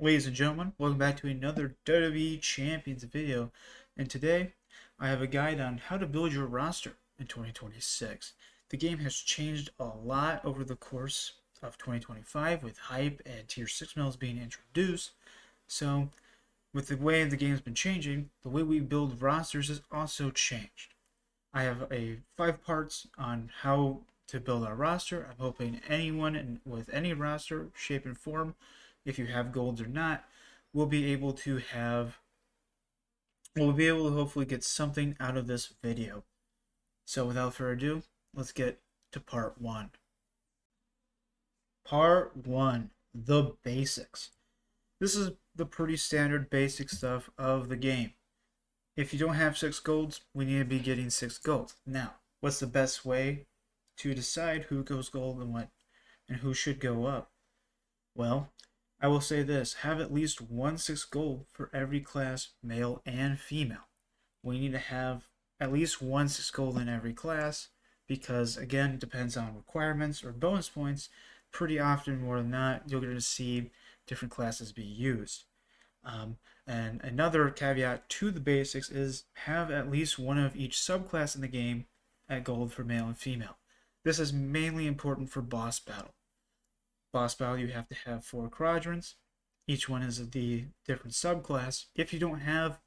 Ladies and gentlemen, welcome back to another WWE Champions video. And today, I have a guide on how to build your roster in 2026. The game has changed a lot over the course of 2025 with hype and tier 6 mills being introduced. So, with the way the game's been changing, the way we build rosters has also changed. I have a 5 parts on how to build our roster. I'm hoping anyone with any roster, shape, and form, if you have golds or not, will be able to hopefully get something out of this video. So without further ado, let's get to part 1. Part 1, the basics. This is the pretty standard basic stuff of the game. If you don't have 6 golds, we need to be getting 6 golds. Now, what's the best way to decide who goes gold and who should go up? Well, I will say this: have at least 1 6 gold for every class, male and female. We need to have at least 1 6 gold in every class because, again, it depends on requirements or bonus points. Pretty often, more than not, you're going to see different classes be used. And another caveat to the basics is have at least one of each subclass in the game at gold for male and female. This is mainly important for boss battle. Boss battle, you have to have 4 quadrants. Each one is the different subclass. If you don't have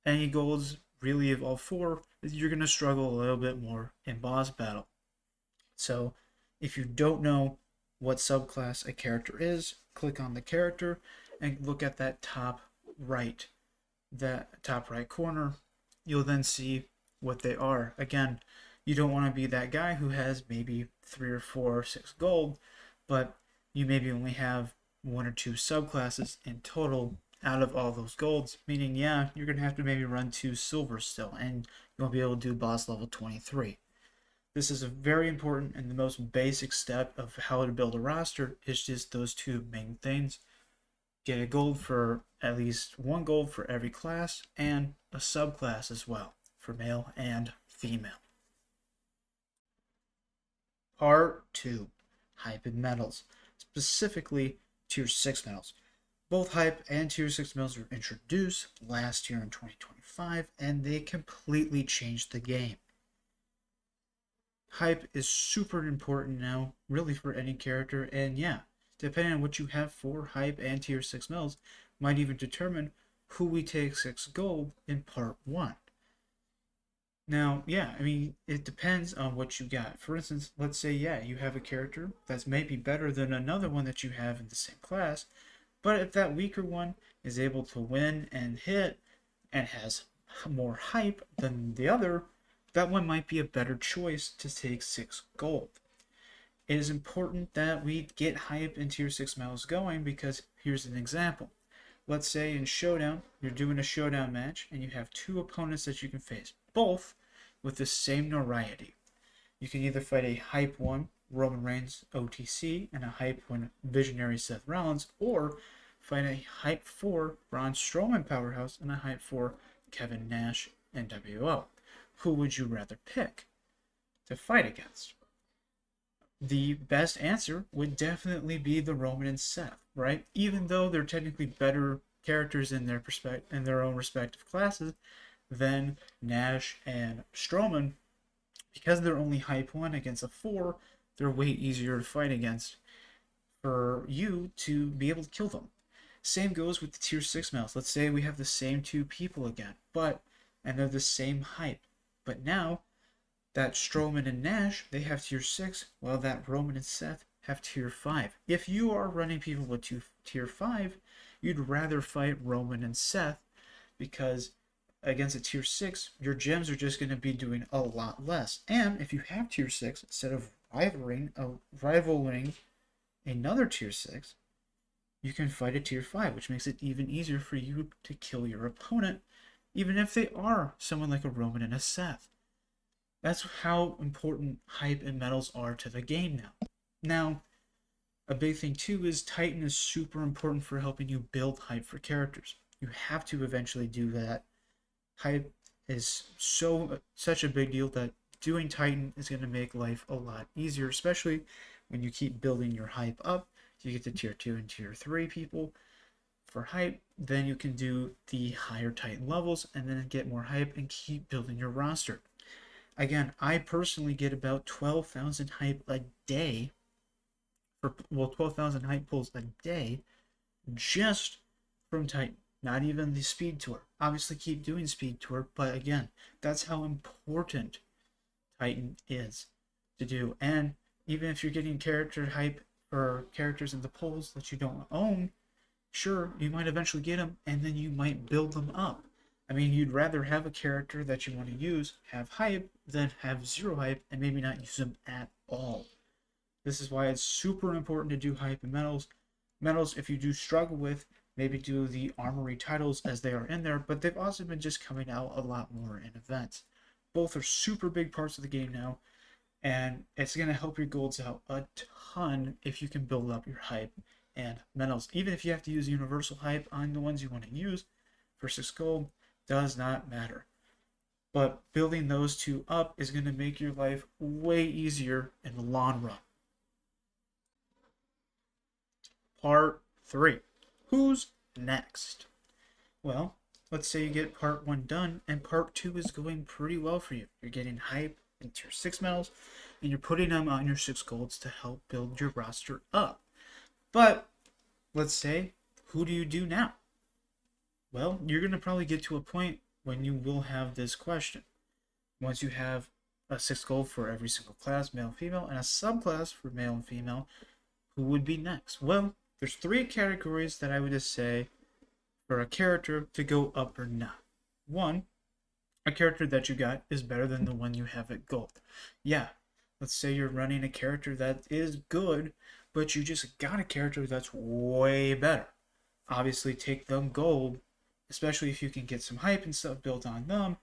any golds really of all 4, you're going to struggle a little bit more in boss battle. So if you don't know what subclass a character is, click on the character and look at that top right corner. You'll then see what they are. Again, you don't want to be that guy who has maybe 3 or 4 or 6 gold, but you maybe only have 1 or 2 subclasses in total out of all those golds, meaning, yeah, you're going to have to maybe run 2 silvers still, and you won't be able to do boss level 23. This is a very important and the most basic step of how to build a roster. Is just those 2 main things. Get a gold for at least 1 gold for every class, and a subclass as well for male and female. Part 2, hype and medals, specifically tier 6 medals. Both hype and tier 6 medals were introduced last year in 2025, and they completely changed the game. Hype is super important now, really, for any character, and yeah, depending on what you have for hype and tier 6 medals, might even determine who we take 6 gold in part 1. Now, yeah, I mean, it depends on what you got. For instance, let's say, yeah, you have a character that's maybe better than another one that you have in the same class, but if that weaker one is able to win and hit and has more hype than the other, that one might be a better choice to take 6 gold. It is important that we get hype in tier 6 medals going because here's an example. Let's say in Showdown, you're doing a Showdown match and you have 2 opponents that you can face, both with the same notoriety. You can either fight a hype 1 Roman Reigns OTC and a hype 1 Visionary Seth Rollins, or fight a hype 4 Braun Strowman Powerhouse and a hype 4 Kevin Nash NWO. Who would you rather pick to fight against? The best answer would definitely be the Roman and Seth, right? Even though they're technically better characters in their own respective classes than Nash and Strowman, because they're only hype 1 against a 4, they're way easier to fight against for you to be able to kill them. Same goes with the tier 6 medals. Let's say we have the same 2 people again, and they're the same hype. But now that Strowman and Nash, they have tier 6, while that Roman and Seth have tier 5. If you are running people with tier 5, you'd rather fight Roman and Seth because against a tier 6, your gems are just going to be doing a lot less. And if you have tier 6, instead of rivaling another tier 6, you can fight a tier 5, which makes it even easier for you to kill your opponent, even if they are someone like a Roman and a Seth. That's how important hype and medals are to the game now. Now, a big thing too is Titan is super important for helping you build hype for characters. You have to eventually do that. Hype is such a big deal that doing Titan is going to make life a lot easier, especially when you keep building your hype up. You get to tier 2 and tier 3 people. for hype, then you can do the higher Titan levels and then get more hype and keep building your roster. Again, I personally get about 12,000 hype a day, 12,000 hype pulls a day just from Titan. Not even the speed tour. Obviously, keep doing speed tour, but again, that's how important Titan is to do. And even if you're getting character hype or characters in the pulls that you don't own, sure, you might eventually get them, and then you might build them up. I mean, you'd rather have a character that you want to use have hype than have zero hype and maybe not use them at all. This is why it's super important to do hype and medals. Medals, if you do struggle with, maybe do the armory titles as they are in there, but they've also been just coming out a lot more in events. Both are super big parts of the game now, and it's going to help your golds out a ton if you can build up your hype and medals. Even if you have to use universal hype on the ones you want to use for 6 gold, does not matter. But building those two up is going to make your life way easier in the long run. Part 3. Who's next? Well, let's say you get part 1 done and part 2 is going pretty well for you. You're getting hype into your 6 medals and you're putting them on your 6 golds to help build your roster up. But let's say, who do you do now? Well, you're going to probably get to a point when you will have this question. Once you have a 6 gold for every single class, male and female, and a subclass for male and female, who would be next? Well, there's 3 categories that I would just say for a character to go up or not. 1, a character that you got is better than the one you have at gold. Yeah, let's say you're running a character that is good, but you just got a character that's way better. Obviously, take them gold, especially if you can get some hype and stuff built on them.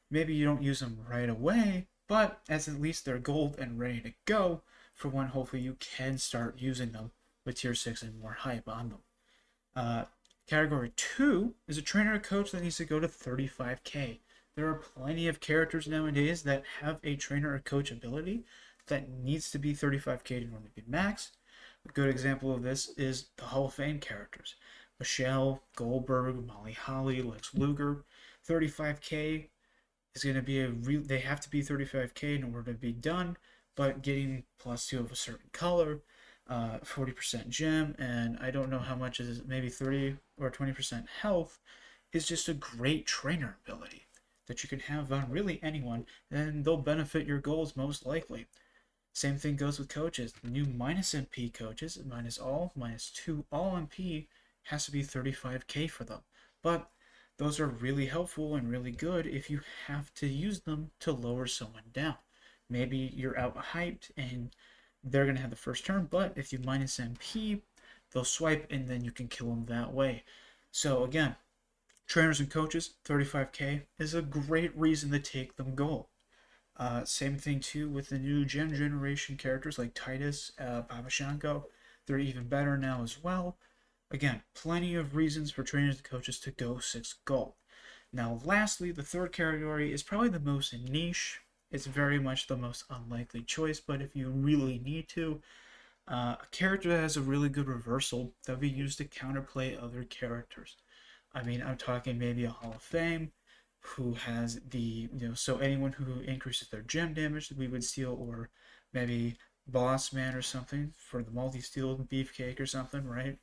Maybe you don't use them right away, but as at least they're gold and ready to go for when hopefully you can start using them with tier 6 and more hype on them. Category 2 is a trainer or coach that needs to go to 35k. There are plenty of characters nowadays that have a trainer or coach ability that needs to be 35k in order to be max. A good example of this is the Hall of Fame characters. Michelle, Goldberg, Molly Holly, Lex Luger. 35k is going to be they have to be 35k in order to be done, but getting +2 of a certain color, 40% gem, and I don't know how much is maybe 30 or 20% health, is just a great trainer ability that you can have on really anyone, and they'll benefit your goals most likely. Same thing goes with coaches. The new -MP coaches, -2 all MP, has to be 35k for them. But those are really helpful and really good if you have to use them to lower someone down. Maybe you're out hyped and they're going to have the first turn, but if you -MP, they'll swipe and then you can kill them that way. So again, trainers and coaches, 35k is a great reason to take them gold. Same thing too with the new gem generation characters like Titus, Babashenko. They're even better now as well. Again, plenty of reasons for trainers and coaches to go 6 gold. Now, lastly, the third category is probably the most niche. It's very much the most unlikely choice, but if you really need to, a character that has a really good reversal that would be used to counterplay other characters. I mean, I'm talking maybe a Hall of Fame who has the, so anyone who increases their gem damage that we would steal, or maybe Boss Man or something for the multi-steal beefcake or something, right?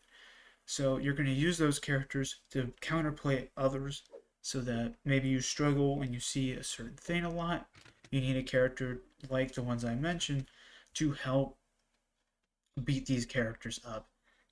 So you're going to use those characters to counterplay others so that maybe you struggle and you see a certain thing a lot. You need a character like the ones I mentioned to help beat these characters up.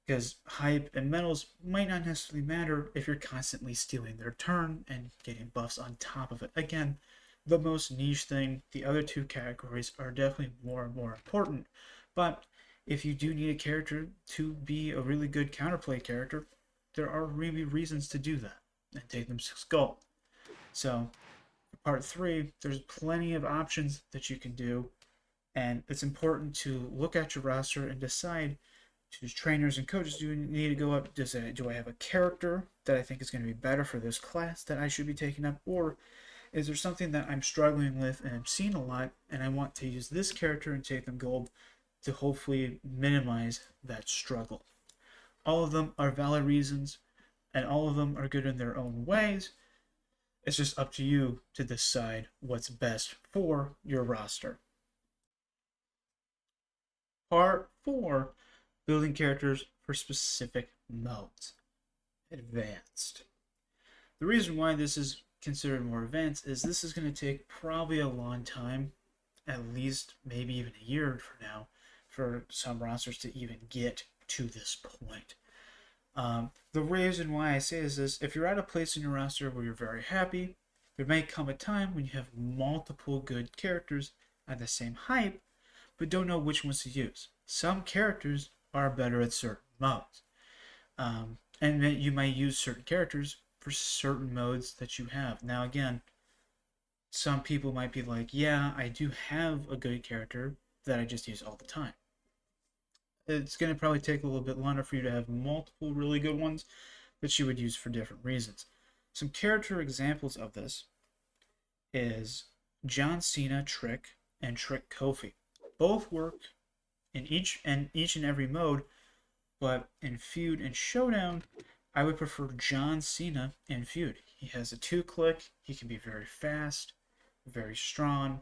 Because hype and medals might not necessarily matter if you're constantly stealing their turn and getting buffs on top of it. Again, the most niche thing. The other 2 categories are definitely more and more important. But if you do need a character to be a really good counterplay character, there are really reasons to do that and take them 6 gold. So, for part 3, there's plenty of options that you can do, and it's important to look at your roster and decide, to trainers and coaches, do you need to go up? Do I have a character that I think is going to be better for this class that I should be taking up? Or is there something that I'm struggling with and I'm seeing a lot and I want to use this character and take them gold to hopefully minimize that struggle? All of them are valid reasons. and all of them are good in their own ways. It's just up to you to decide what's best for your roster. Part 4, building characters for specific modes. Advanced. The reason why this is considered more advanced is this is going to take probably a long time, at least maybe even a year from now, for some rosters to even get to this point. The reason why I say this is if you're at a place in your roster where you're very happy, there may come a time when you have multiple good characters at the same hype, but don't know which ones to use. Some characters are better at certain modes. And then you might use certain characters for certain modes that you have. Now, again, some people might be like, yeah, I do have a good character that I just use all the time. It's going to probably take a little bit longer for you to have multiple really good ones that you would use for different reasons. Some character examples of this is John Cena Trick and Trick Kofi. Both work in each and every mode, but in Feud and Showdown, I would prefer John Cena in Feud. He has a 2-click, he can be very fast, very strong,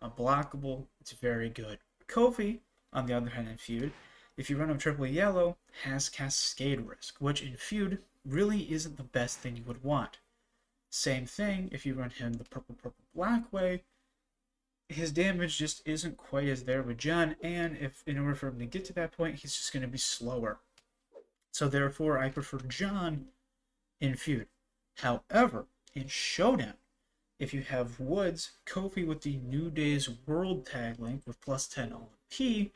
unblockable, it's very good. Kofi, on the other hand, in Feud, if you run him triple yellow, has Cascade Risk, which in Feud really isn't the best thing you would want. Same thing if you run him the purple black way, his damage just isn't quite as there with John, and if in order for him to get to that point, he's just going to be slower. So therefore, I prefer John in Feud. However, in Showdown, if you have Woods, Kofi with the New Days World Tag Link with plus 10 LP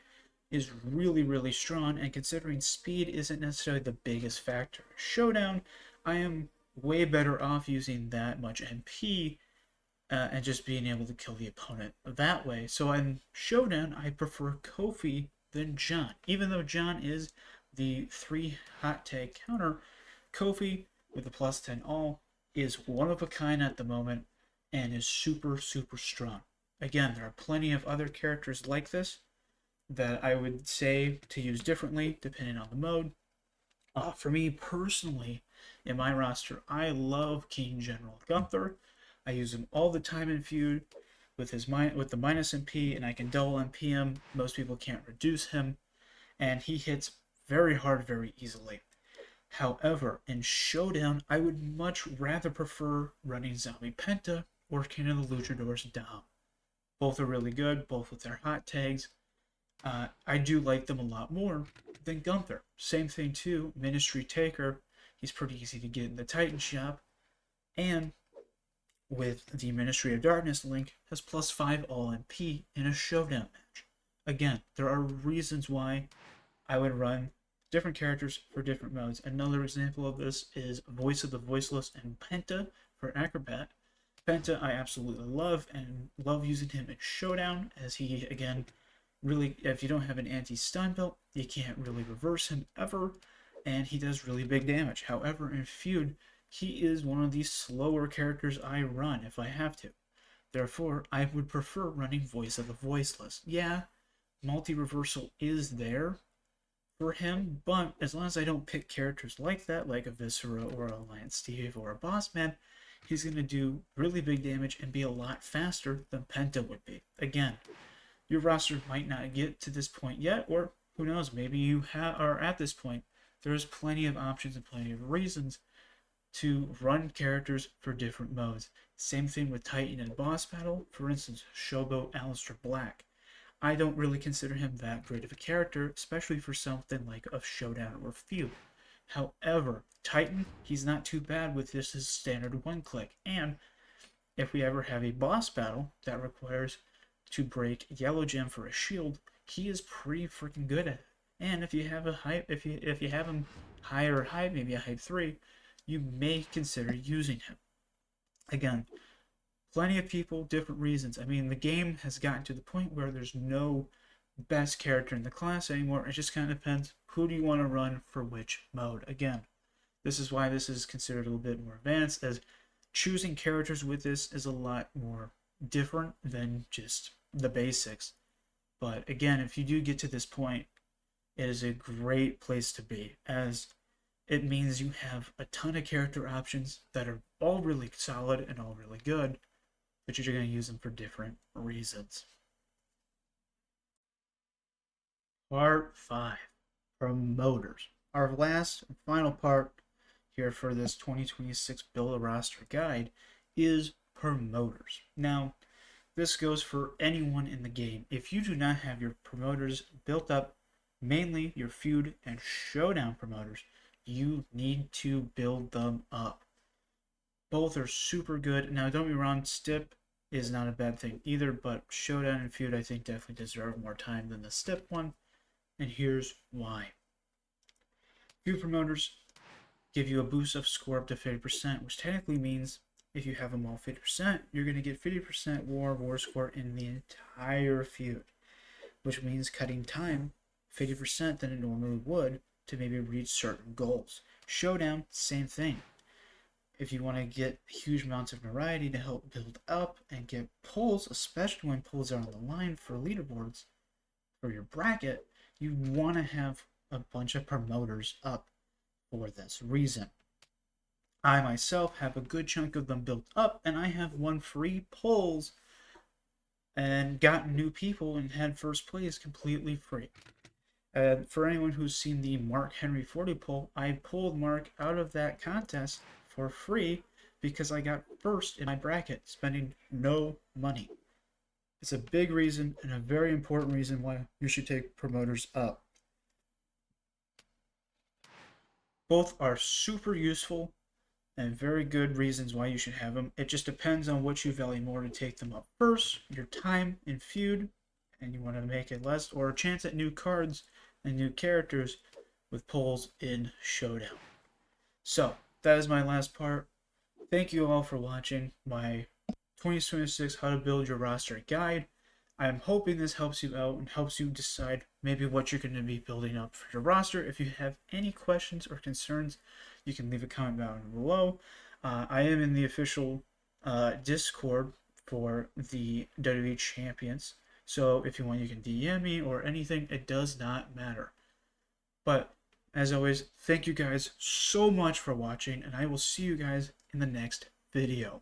is really, really strong, and considering speed isn't necessarily the biggest factor. Showdown, I am way better off using that much MP and just being able to kill the opponent that way. So in Showdown, I prefer Kofi than John. Even though John is the 3 hot tag counter, Kofi with the plus 10 all is one of a kind at the moment and is super, super strong. Again, there are plenty of other characters like this that I would say to use differently depending on the mode. For me personally, in my roster, I love King General Gunther. I use him all the time in Feud with the minus MP, and I can double MP him. Most people can't reduce him, and he hits very hard very easily. However, in Showdown, I would much rather prefer running Zombie Penta or King of the Luchadors Dom. Both are really good, both with their hot tags. I do like them a lot more than Gunther. Same thing too, Ministry Taker. He's pretty easy to get in the Titan shop. And with the Ministry of Darkness link, has plus 5 all MP in a Showdown match. Again, there are reasons why I would run different characters for different modes. Another example of this is Voice of the Voiceless and Penta for Acrobat. Penta I absolutely love and love using him in Showdown, as he, again, really, if you don't have an anti-stun belt, you can't really reverse him ever, and he does really big damage. However, in Feud, he is one of the slower characters I run if I have to. Therefore, I would prefer running Voice of the Voiceless. Yeah, multi-reversal is there for him, but as long as I don't pick characters like that, like a Viscera or a Lance Steve or a Bossman, he's going to do really big damage and be a lot faster than Penta would be. Again, your roster might not get to this point yet, or who knows, maybe you are at this point. There's plenty of options and plenty of reasons to run characters for different modes. Same thing with Titan and Boss Battle. For instance, Showboat Aleister Black. I don't really consider him that great of a character, especially for something like a Showdown or Feud. However, Titan, he's not too bad with just his standard one-click. And if we ever have a boss battle that requires to break Yellow Gem for a shield, he is pretty freaking good at it. And if you have a hype, if you have him higher hype, maybe a hype 3, you may consider using him. Again, plenty of people, different reasons. I mean, the game has gotten to the point where there's no best character in the class anymore. It just kind of depends who do you want to run for which mode. Again, this is why this is considered a little bit more advanced, as choosing characters with this is a lot more different than just the basics. But again, if you do get to this point, it is a great place to be, as it means you have a ton of character options that are all really solid and all really good, but you're going to use them for different reasons. Part 5, Promoters. Our last and final part here for this 2026 Build a Roster guide is promoters. Now, this goes for anyone in the game. If you do not have your promoters built up, mainly your feud and showdown promoters, you need to build them up. Both are super good. Now, don't be wrong, Stip is not a bad thing either, but showdown and feud I think definitely deserve more time than the Stip one, and here's why. Feud promoters give you a boost of score up to 50%, which technically means if you have them all 50%, you're going to get 50% war score in the entire feud, which means cutting time 50% than it normally would to maybe reach certain goals. Showdown, same thing. If you want to get huge amounts of variety to help build up and get pulls, especially when pulls are on the line for leaderboards for your bracket, you want to have a bunch of promoters up for this reason. I myself have a good chunk of them built up, and I have won free pulls and gotten new people and had first place completely free. For anyone who's seen the Mark Henry 40 pull, I pulled Mark out of that contest for free because I got first in my bracket, spending no money. It's a big reason and a very important reason why you should take promoters up. Both are super useful and very good reasons why you should have them. It just depends on what you value more to take them up first, your time in feud, and you want to make it less, or a chance at new cards and new characters with pulls in Showdown. So, that is my last part. Thank you all for watching my 2026 How to Build Your Roster guide. I'm hoping this helps you out and helps you decide maybe what you're going to be building up for your roster. If you have any questions or concerns, you can leave a comment down below. I am in the official Discord for the WWE Champions. So if you want, you can DM me or anything. It does not matter. But as always, thank you guys so much for watching, and I will see you guys in the next video.